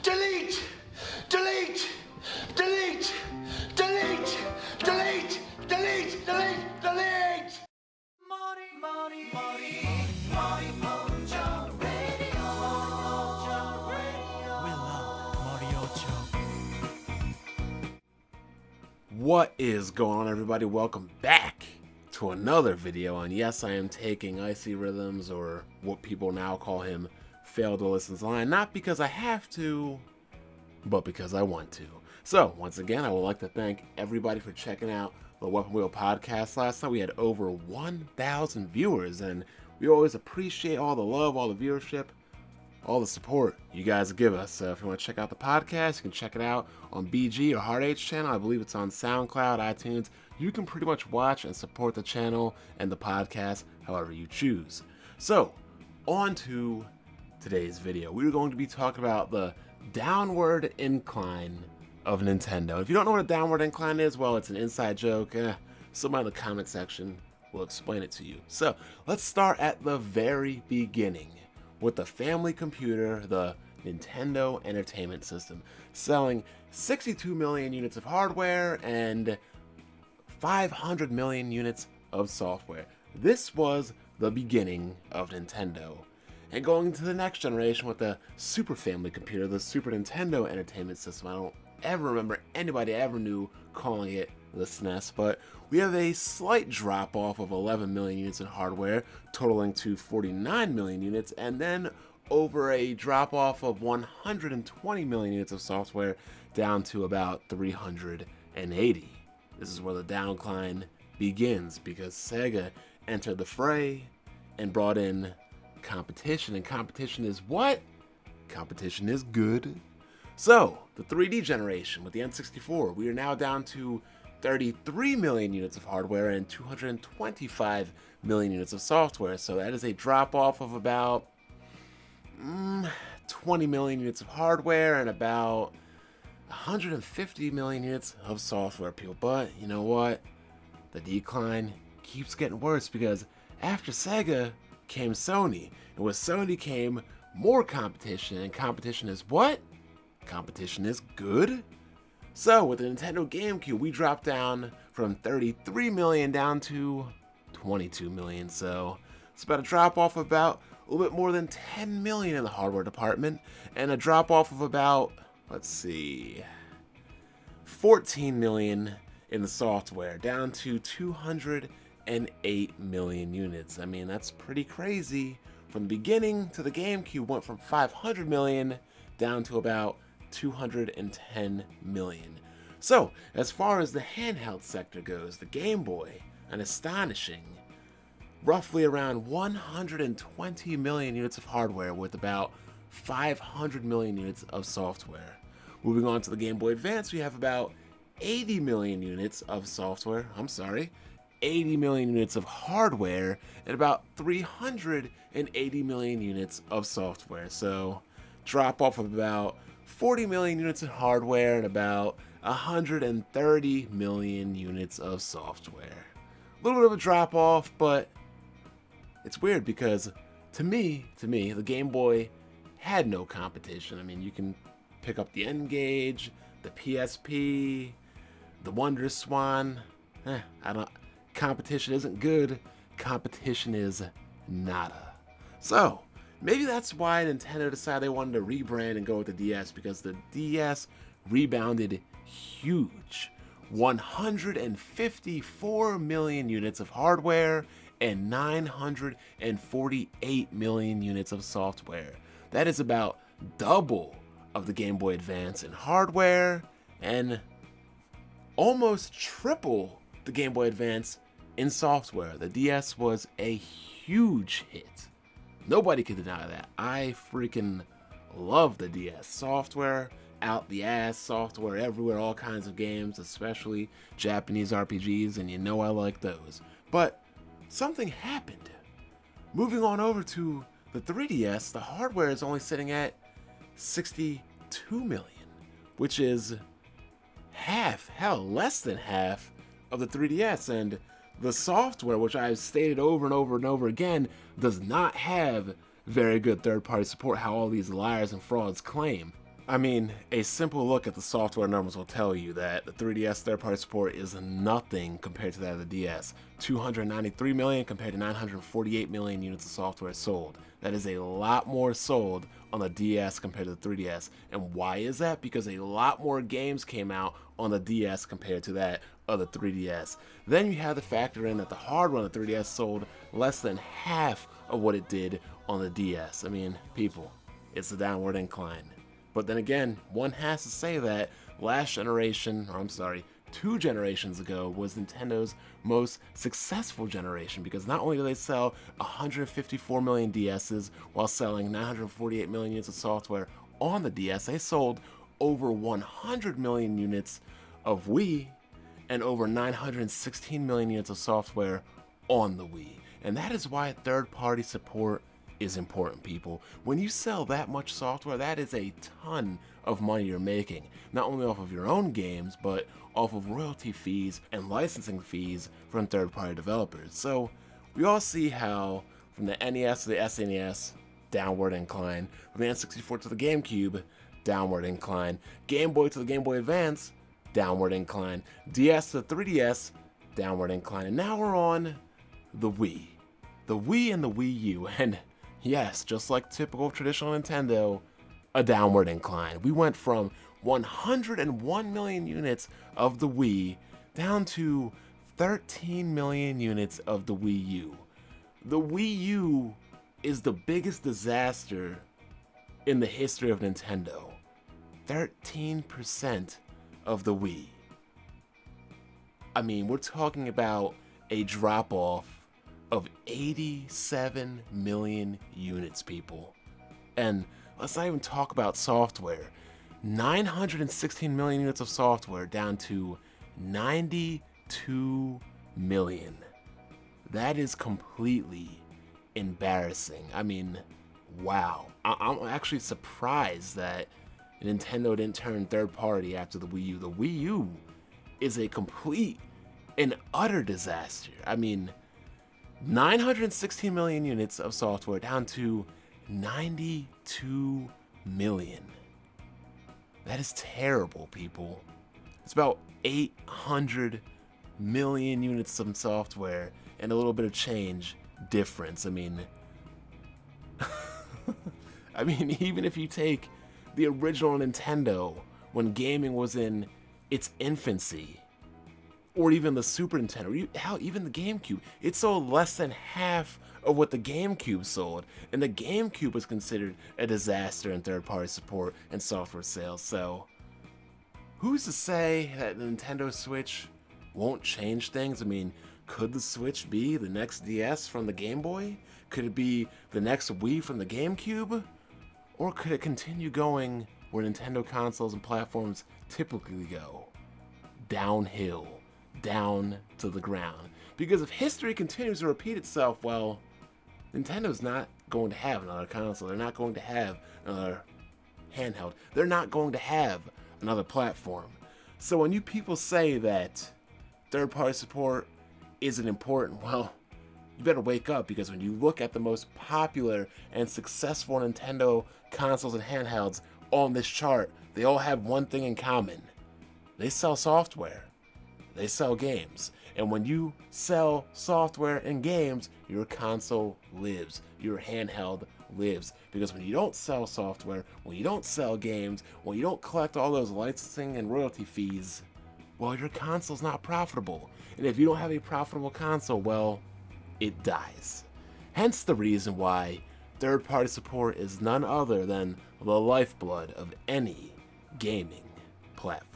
Delete! Delete! Delete! Delete! Delete! Delete! Delete! Delete! What is going on, everybody? Welcome back to another video, and yes, I am taking Icy Rhythms, or what people now call him, Failed to Listen's line, not because I have to, but because I want to. So, once again, I would like to thank everybody for checking out the Weapon Wheel podcast last night. We had over 1,000 viewers, and we always appreciate all the love, all the viewership, all the support you guys give us. So if you want to check out the podcast, you can check it out on BG or Hard H channel. I believe it's on SoundCloud, iTunes. You can pretty much watch and support the channel and the podcast however you choose. So, on to today's video. We're going to be talking about the downward incline of Nintendo. If you don't know what a downward incline is, well, it's an inside joke. Somebody in the comment section will explain it to you. So, let's start at the very beginning with the family computer, the Nintendo Entertainment System, selling 62 million units of hardware and 500 million units of software. This was the beginning of Nintendo. And going into the next generation with the Super Family computer, the Super Nintendo Entertainment System, I don't ever remember anybody ever knew calling it the SNES, but we have a slight drop off of 11 million units in hardware, totaling to 49 million units, and then over a drop off of 120 million units of software down to about 380. This is where the downcline begins, because Sega entered the fray and brought in competition, and competition is what? Competition is good. So, the 3D generation with the N64, we are now down to 33 million units of hardware and 225 million units of software. So that is a drop off of about 20 million units of hardware and about 150 million units of software, people. But you know what? The decline keeps getting worse, because after Sega came Sony, and with Sony came more competition, and competition is what? Competition is good. So with the Nintendo GameCube, we dropped down from 33 million down to 22 million. So it's about a drop off of about a little bit more than 10 million in the hardware department, and a drop off of about, 14 million in the software, down to 208 million units. I mean, that's pretty crazy. From the beginning to the GameCube went from 500 million down to about 210 million. So, as far as the handheld sector goes, the Game Boy, an astonishing roughly around 120 million units of hardware with about 500 million units of software. Moving on to the Game Boy Advance, we have about 80 million units of software, 80 million units of hardware, and about 380 million units of software. So, drop off of about 40 million units in hardware and about 130 million units of software. A little bit of a drop off, but it's weird because to me, the Game Boy had no competition. I mean, you can pick up the N-Gage, the PSP, the Wonder Swan. Competition isn't good. Competition is nada. So, maybe that's why Nintendo decided they wanted to rebrand and go with the DS, because the DS rebounded huge. 154 million units of hardware and 948 million units of software. That is about double of the Game Boy Advance in hardware and almost triple the Game Boy Advance in software. The DS was a huge hit. Nobody can deny that. I freaking love the DS. Software out the ass, software everywhere, all kinds of games, especially Japanese RPGs, and you know I like those. But something happened. Moving on over to the 3DS, the hardware is only sitting at 62 million, which is half, hell, less than half of the 3DS, and the software, which I've stated over and over and over again, does not have very good third-party support, how all these liars and frauds claim. I mean, a simple look at the software numbers will tell you that the 3DS third-party support is nothing compared to that of the DS. 293 million compared to 948 million units of software sold. That is a lot more sold on the DS compared to the 3DS. And why is that? Because a lot more games came out on the DS compared to that of the 3DS. Then you have to factor in that the hardware on the 3DS sold less than half of what it did on the DS. I mean, people, it's a downward incline. But then again, one has to say that last generation, or I'm sorry, 2 generations ago was Nintendo's most successful generation, because not only did they sell 154 million DSs while selling 948 million units of software on the DS, they sold over 100 million units of Wii and over 916 million units of software on the Wii. And that is why third-party support is important, people. When you sell that much software, that is a ton of money you're making, not only off of your own games, but off of royalty fees and licensing fees from third-party developers. So we all see how from the NES to the SNES, downward incline, from the N64 to the GameCube, downward incline, Game Boy to the Game Boy Advance, downward incline, DS to the 3DS, downward incline, and now we're on the Wii. The Wii and the Wii U, and yes, just like typical traditional Nintendo, a downward incline. We went from 101 million units of the Wii down to 13 million units of the Wii U. The Wii U is the biggest disaster in the history of Nintendo. 13% of the Wii. I mean, we're talking about a drop-off of 87 million units, people. And let's not even talk about software. 916 million units of software down to 92 million. That is completely embarrassing. I mean, wow. I'm actually surprised that Nintendo didn't turn third party after the Wii U. The Wii U is a complete and utter disaster. I mean, 916 million units of software down to 92 million. That is terrible, people. It's about 800 million units of software and a little bit of change difference. I mean, even if you take the original Nintendo when gaming was in its infancy, or even the Super Nintendo, or hell, even the GameCube, it sold less than half of what the GameCube sold, and the GameCube was considered a disaster in third-party support and software sales. So, who's to say that the Nintendo Switch won't change things? I mean, could the Switch be the next DS from the Game Boy? Could it be the next Wii from the GameCube? Or could it continue going where Nintendo consoles and platforms typically go? Downhill. Down to the ground. Because if history continues to repeat itself, well, Nintendo's not going to have another console. They're not going to have another handheld. They're not going to have another platform. So when you people say that third-party support isn't important, well, you better wake up, because when you look at the most popular and successful Nintendo consoles and handhelds on this chart, they all have one thing in common. They sell software. They sell games. And when you sell software and games, your console lives. Your handheld lives. Because when you don't sell software, when you don't sell games, when you don't collect all those licensing and royalty fees, well, your console's not profitable. And if you don't have a profitable console, well, it dies. Hence the reason why third-party support is none other than the lifeblood of any gaming platform.